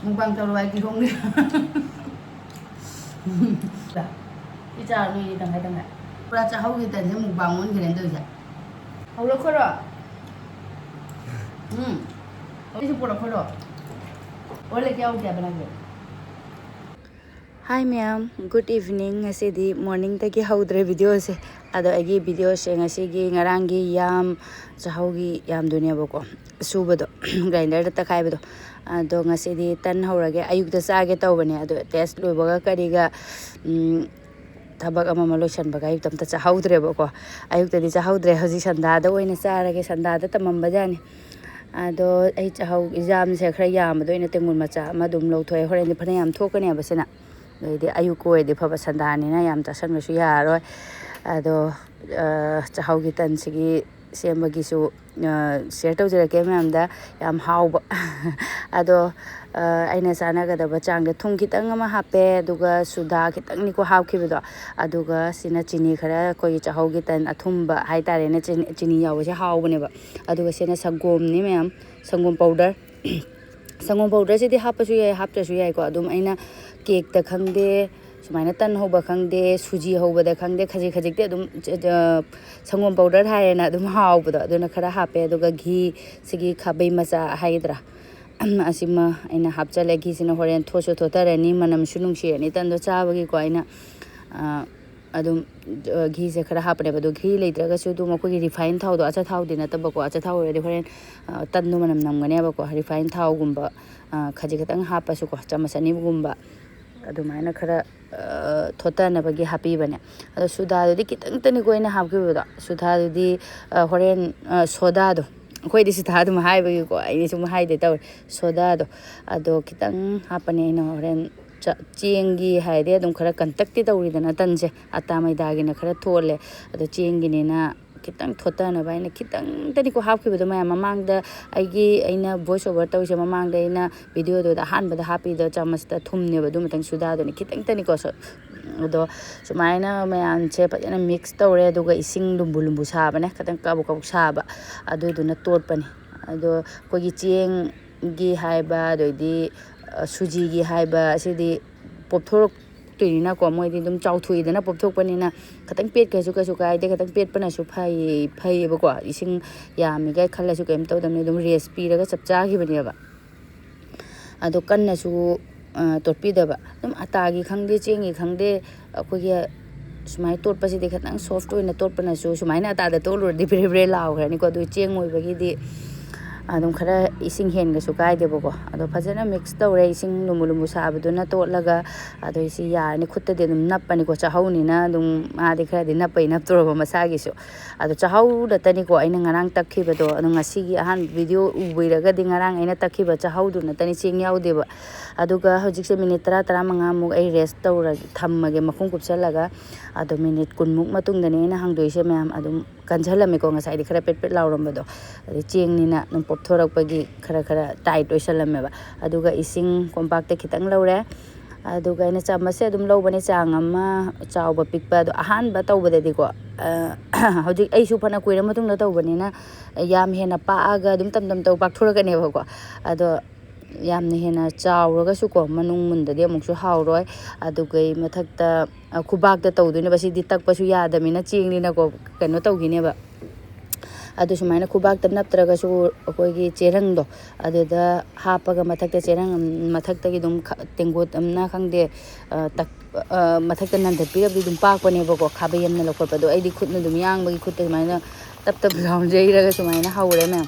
mukbang tàu loài kỳ không đi cái chả nuôi đằng này ra chả hậu cái tên sẽ mukbang muốn cái này tôi sẽ hậu nó khó rồi cái gì cũng khó rồi ôi lấy cái ông kia bên này Hi ma'am, good evening. Ngasi di morning tagi haudre video se. Ado agi video se ngasi gi ngarangi yam chahaugi yam dunia bako. Subado grinder ta khai bado. Ado ngasi di tan haurage ayuk ta sage tawbane ado test loi baga kariga tabak ama maloshan baga ayuk tam ta chahaudre bako. Ayuk ta di chahaudre hoji sanda da oina sarage sanda da tamam bajani. Ado ai chahau exam se khra yam do ina tengul macha ama dum lo thoi horen ni phane yam thokane abasena. Jadi ayuko di papa sandani na yam tasan mesu yaro ado chahau gitan sigi siam bagi su share tau jera ke ma'am da yam hauba ado aina sana ga da bachang da thung kitang ama hape aduga suda kitang ni ko hau khibido aduga sina chini khara ko chahau gitan athumba hai tare na chini yaw se hau bane ba aduga sina sangom ni ma'am sangom powder sangom powder se di hapasu yai haptasu yai ko adum aina cake ta khangde sumaina tan hoba khangde suji hoba da khangde khaji khaji te adum sangom powder hai na adum hauba da aduna khara hape aduga ghee sigi khabai macha haidra asima aina hapchale ghee sina horen thosu thotarani manam sunung shi ani tan do chabagi ko aina adum ghee se khara hapne badu ghee leitraga su du mako gi refine thau do acha thau dina tabako acha thau re horen tan no manam namgane bako refine thau gumba khaji khatang hapa su ko chamasani gumba adumana khara thota na bagi happy bane ado sudha di kitang tani ko ina hapki boda sudha di horen soda do koi di sudha dum hai bagi ko ai sum hai de taw soda do ado kitang hapane ina horen chengi hai de dum khara contact ti tawri dana tanse ata mai da gi na khara thole ado chengi ni na kitang thota na bai na kitang tani ko hapki boda ma mamang da aigi aina voice over taw se mamang da ina video do da han ba da happy da chamas da thumne ba dum tang suda do ni kitang tani ko so do sumaina mayan che pa na mix tawre do ga ising lumbu lumbu sa ba ne katang ka bu sa ba adu do na tot pani ado ko gi cheng gi hai ba do di suji gi hai ba si di pop thorok tuina ko moi di dum chau thui dana pop thok pani na katang pet ka su kai de katang pet pana su phai ba ko ising ya mi gai khalla su kem taw dam ne dum recipe ra ga chapcha gi bani ba ado kan na su torpi da ba dum ata gi khangde cheng gi khangde ko gi sumai tot pa si de katang soft oina tot pana su sumai na ata da to lu di bre bre law khani ko du cheng oi ba gi di adum khara ising hen ga su kai de boko ado phajana mix tawre ising lumulu sabaduna totlaga ado isi ya ni khutta de dum napani ko chahauni na dum ma de khara de napai nap toro masa gi su ado chahau da tani ko aina ngarang takhi ba do ado ngasi gi ahan video ubuiraga de ngarang aina takhi ba chahau du na tani ching yaw de ba aduga hojik se minute 30 manga mu ai rest tawra thammage makhung kupsalaga ado minute kun muk matung dane na hangdoi se ma'am adum kanjhalame ko ngasai di khara pet pet lawram ba do adi cheng ni na num pop thorak pagi khara khara tight oisalame ba aduga ising compact te khitang lawre aduga ina chamase adum lawbani chang ama chawba pikpa do ahan ba tawba de ko hojik ai su phana koira matung na tawbani na yam hena pa aga dum tam tam taw pak thora ka ne ba ko ado yamne hena chawraga su ko manung munda de amuk su hauroi adugai mathakta khubak da tawdune basi di takpa su yadamina chingni na ko kano tawgine ba adu sumaina khubak ta naptraga su koi gi cherang do adu da hapaga mathakta cherang mathakta gi dum tengot amna khangde tak mathakta nan da pirab dum pak pane ba ko khabayam na lokor pa do ai di khutna dum yang bagi khutta sumaina tap tap round jairaga sumaina haure me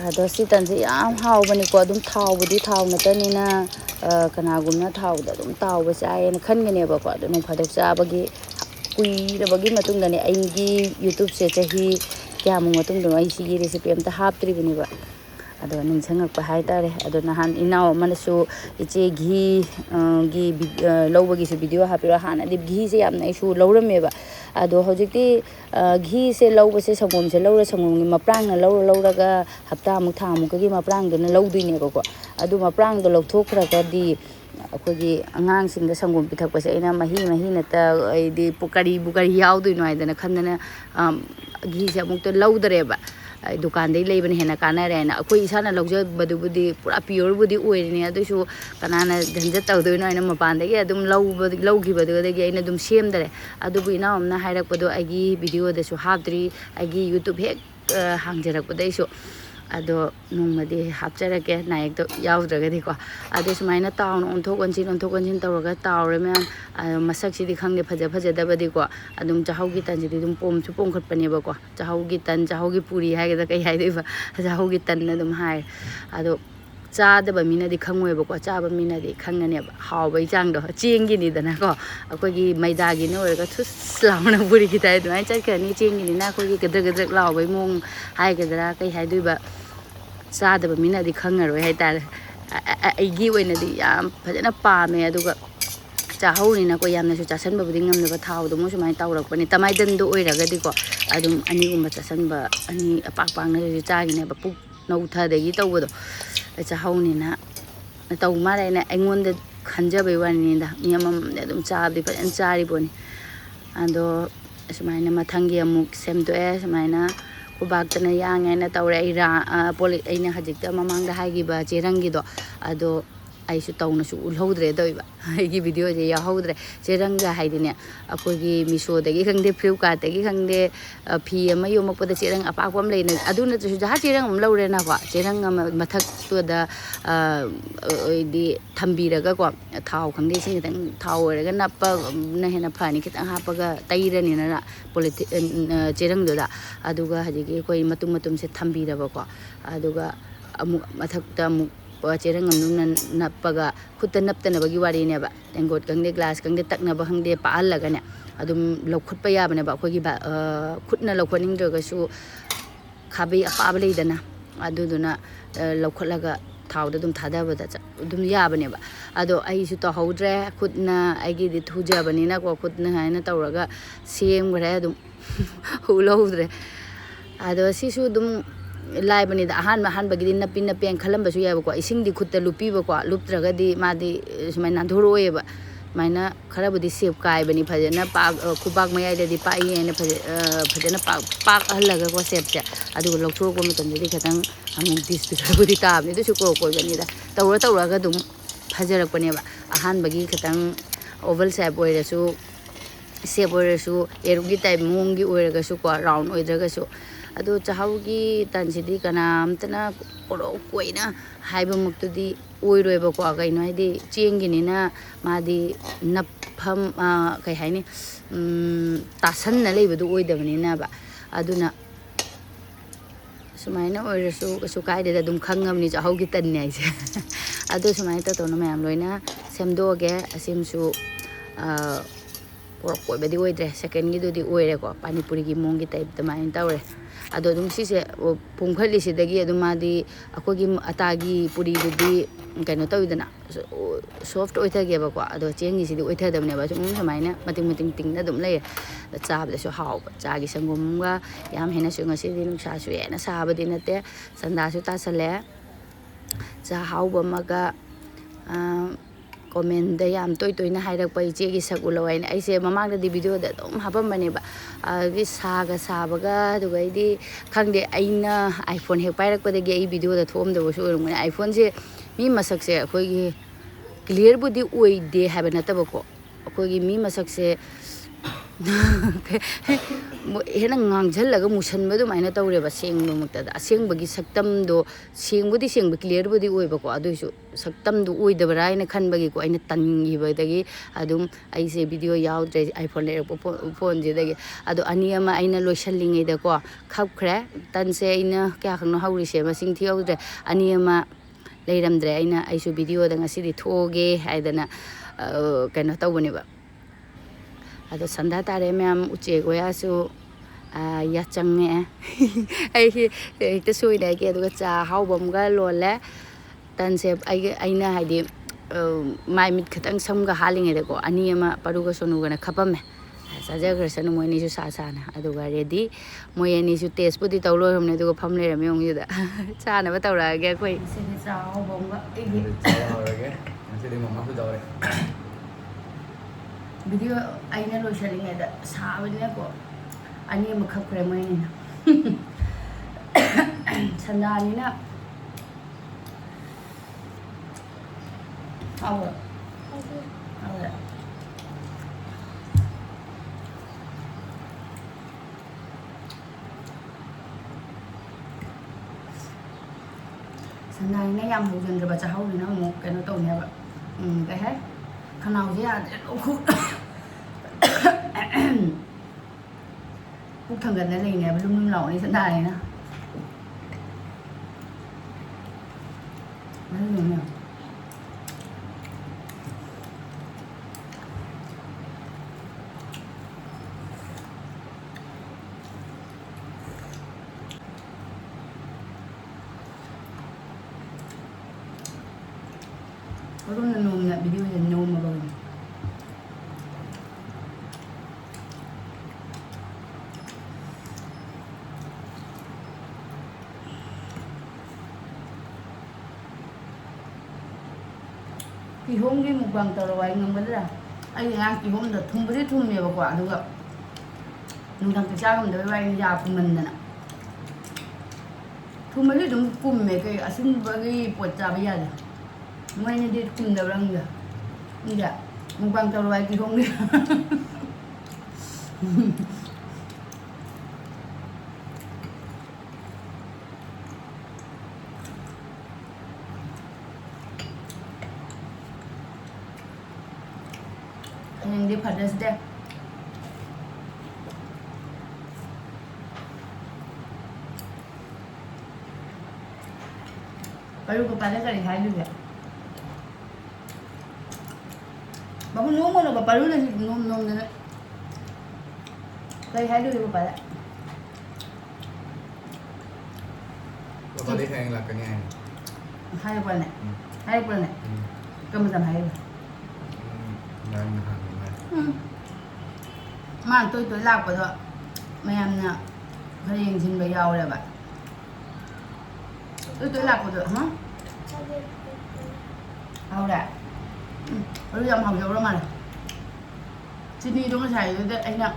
ado si tanse yam haw bani ko dum thaw budi thaw na tani na kana gumna thaw da dum taw ba sai na khan gane ba ko dum phadok cha bagi kui da bagi matung da ne ai gi youtube se chahi kya mu matung da ai si recipe am ta haptri bani ba ado ning changak pa hai tare ado nahan inaw manasu iche ghee lawba gi su video hapira hana di ghee se yam na isu lawrame ba ado hojikti ghee se lawba se sangom se lawra sangom gi maprang na lawraga hapta mu tha mu gi maprang do na lawduine ba ko adu maprang do lawthokra ka di akogi angang sing da sangom pithak pa se ina mahi na ta ai di bukari yaw du noi da na khandana ghee se amuk to lawdare ba dukaan dai leibana hena kanare na akoi isana laujabadubudi pura pure budi oirini adusu kanana danja tawdoino aina mapan dagi adum laugibadudagi aina adum semdare adubu ina omna hairakpado agi video da su hapdri agi YouTube hek hangjarakpadai su ado nongmadi hapjarake naik to yaudragadi ko ado sumaina taun onthok onjin tawraga tawre me masak sidi khangde phaja dabadi ko adum chahaugi tan sidi dum pom chu pom khatpane ba ko chahaugi tan chahaugi puri haigada kai haideba chahaugi tan na dum hai ado चादब मीनादी खंगोय बको चाबा मीनादी खंगने हावबै चांगदो चेंगी नि दना को अकोगी मैदागी न ओरगा थुस लावना बुरी की ताय दुआय चखनी चेंगी नि ना कोगी गदर लावबै मोंग हाय गदरा कई हाय दुइबा चादब मीनादी खंगरोय हाय तार आइगी ओइनादी याम फजना पामे अदुगा चाहौनिना को यामना सु चासनबबुदी ngamnaba थावदो मो सुमाय तावरकपनि तमाइदन दो ओइरगदी को अदुम अनि गुम्बा चासनबा अनि अपाक पाकना चागिने बा पुक नौथादगी तवबदो चाहौनिना तौ मारायना अइंगोंद खंजबै वानिदा मियमम अदुम चाबदि फजन चारिबोनि अदो सुमायना मथंगी अमुक सेमदोए सुमायना कुबाक्तना यांगैना तवरे इरा पोलि अइना हजिकता ममांगदा हागिबा चेरंगिदो अदो आइसु तौनसु उलहौद्रे दोइबा आइगी वीडियो जे याहौद्रे चेरंगा हाइदिने अकोगी मिशोदगी खंगदे फ्लिपकार्टदगी खंगदे फी अमा योमकपदा चेरंग अपाकपम लेना अदुना जसु जहा चेरंग अम लौरेना को चेरंग अम मथक्तोदा ओइदि थंबीरगा को थाव खंगदे सिंग तंग थाव ओरगा नप्पा न हेना फानी खितंग हापगा तैरनिना पोलिथि चेरंगदोदा अदुगा हजिगी कोइ मतुम मतुम से थंबीरबा को अदुगा अमु मथक्ता अमु चेरंग नप्पगा खुद नप्तनबगी वारीनेबा टेंगोट कंगदे ग्लास कंगदे तकनबा हंगदे पाहलगने अदुम लौखुटपा याबनेबा अखोगी खुदना लौखनिंद्रगसु खाबी अपाबा लेदना अदुदुना लौखलगा थावदा दुम थादाबदा दुम याबनेबा अदो आइसु तहौद्रे खुदना आइगिदि थुजाबनिना को खुदना हायना तवरगा सेमग्रे अदुम हुलौद्रे अदो सिसु दुम लाइबनी अहान बगी नपी नपी खलंबसु याबको इसिंगदी खुत्ता लुपीबको लुपत्रगदी मादी सुमाय नाधोरोएबा माइना खराबुदी सेप कायबनी फजना पाक खुबाक मयाइददी पाइएना फजना पाक हल्लगा को सेपसे अदुग लौथोरको मतंददी खतंग अमुक दिस खराबुदी ताबनी दुसु को कोइबनीदा तौरगा दुम फजरकपनेबा अहान बगी खतंग ओवल शेप ओइरसु सेप ओइरसु एरुगी टाइप मोंगी ओइरगसु को राउंड ओइद्रगसु अदो चाहौगी तनसिदी कनामतना कोरो कोइना हाइबमुक्तदी ओइरोयबको कइनो हाइदि चेंगिनिना मादी नफम कइ हाइनि तासनना लेबदु ओइदबनिना बा अदुना सुमाइना ओइरसु कसु काइदेदा दुम खंगमनि चाहौगी तन्ने आइसे अदो सुमाइ ततोना मयाम लोइना सेमदोगे असिमसु कोरो कोइबदि ओइद्रे सेकेंड गिदुदी ओइरेको पानीपुरी की मोंगी टाइप तमाइन तवरे अदो दुम सिसे पुंखलिसिदगी अदुम मादी अकोगी अतागी पुरी दुदी कनो तविदना सॉफ्ट ओइथगेबको अदो चेंगिसिदि ओइथदबनेबा सुम समाइना मतिंग तिंगना दुम लय चाबदसु हाव चागी संगोमगा याम हेना सुंगसिदि नुसासु हेना साबदि नते संदासु तासले चा हावबमगा कमेंट याम तोयना हाइरकपा इचेगी सकुलवाइन ऐसे ममांगदि वीडियो दा दम हापमबनेबा अदि सागा साबगा दुगैदि खंगदे आइना आईफोन हेक पाइरकपदगी आई वीडियो दा थोमदबसु ओरमने आईफोन से मी मसक से अखोगी क्लियर बुदी ओइदे हाबा नतबको अखोगी मी मसक से हेना ngang musanbadu maina tawreba sengno muktada asengbagi saktamdo sengbudi sengba clear budi oibako adusu saktamdu oidabara aina khanbagi ko aina tangibadagi adum aise video yaudre iphone le phone je dagi adu aniyama aina loisallinge da ko khapkhre tanse aina kya khangno hauri se masing thiaudre aniyama leiramdre aina aisu video da ngasidi thoge haidana kaino tawbaniba अदो संध्या तारे ma'am उचे गोयासु या चंगे आई हेक्ट सोइदा के अदुगा चा हाउबमगा लोले तनसे आइना हाइदि माइ मिट खतंग समगा हालिंगेदको अनि अमा परुगा सोनुगना खपमे साजग्रसनु मोइनिसु सासाना अदुगा रेडी मोयनिसु टेस्ट पुदि तौलो हमने अदुगा फम लेरमे ओंगयुदा चानबा तौरागे कोइ सिनि चा हाउबमगा इदि चावरगे नसेदि मम्मा सु दौरे वीडियो आइना लोइसलिङेदा साबनिना को अनि मखब खरे मोइनिना Sandhya how rồi Sandhya yam hậu dân rồi bà cha hậu thì nó một cái nó tồn này vậy cái hết khăn nào chứ à khúc khúc thằng gần đấy này nè lum lum lẩu đi Sandhya này nè nó nhiều nhiều có lúc là nôm là video là nôm mà rồi thì hôm cái mukbang tao rồi anh ngâm là anh ăn thì hôm được thùng với thùng nhiều quả đúng không? Nhưng thằng cái cha không được vay nhà của mình nè thùng mấy đứa cùng mấy cái xin với cái bột trà bây giờ mấy người đi cùng đều đang được như vậy mukbang tao rồi thì không đi yang dia pada sedang baru kepada kali hai juga baru nom mana bapak lu nanti nom nanti kali hai dulu kepada bapak lihat yang lakukannya hai bulan nih kamu sama hai mà tôi lạc của rồi mày em nè thời hình xin bây giờ là vậy tôi lạc của rồi hả hầu đã bây giờ học dấu đó mà xin đi đúng cái thầy đấy anh ạ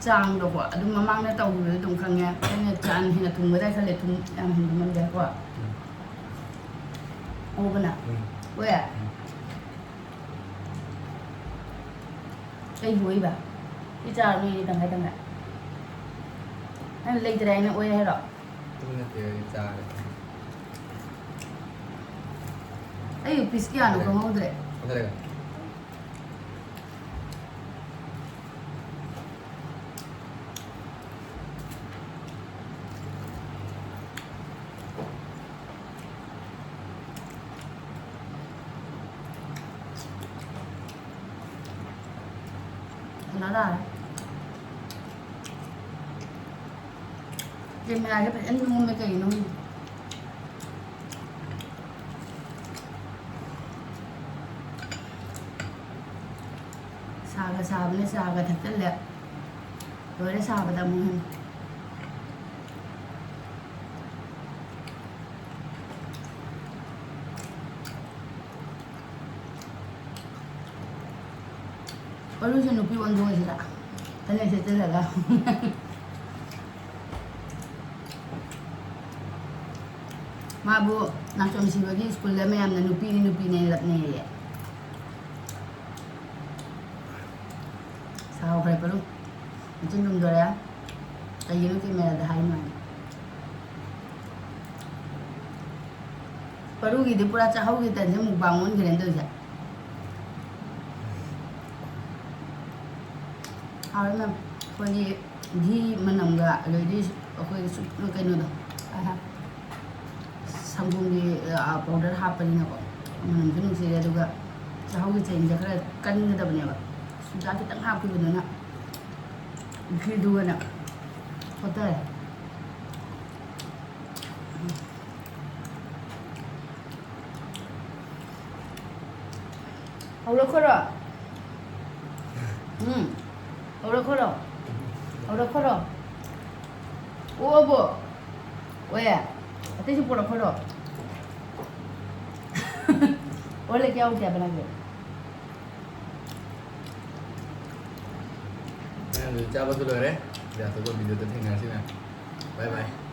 trang đồ quả đúng mà mang cái tàu rồi đúng khang nghe anh là tràn thì là thùng mới đây sao lại thùng em hình mình đẹp quá ô bên nào ôi à cái vui bà cái trà này đằng này anh lấy cái này nó ôi hay rồi tôi là cái trà ấy piece kia nó không được có thể nó là trên này cái phải ăn ngon mấy cái nó xào lên xào cái thật chất liệu rồi để xào vào tầm hình baru saya nupi uang dua saja, tanya saya tidak lah. Ma bu, nak cuma si bagi sekolah me am nupi ni lat ni ya. Sao phải baru, macam tu dah ya. Tapi itu kita ada hai mana. Baru kita pura cahau kita ni mukbang on kita tu saja. Hào lắm em, coi như đi mà nằm gạ rồi đi ở coi cái nữa đó, xong cùng đi powder hấp đi nào, mình cái nông sản đó juga, sao cái chuyện chắc là cân người ta bên này, sudah kita hấp cái bên đó, khi đua nè, có thể, hầu lắm rồi, Orang koro. Oh bo. Oya. Ate si pura koro. Oleh क्या हो क्या बना के? Nah, lucu apa tuh deh? Ya, tuh video tertinggal sih nah. Bye bye.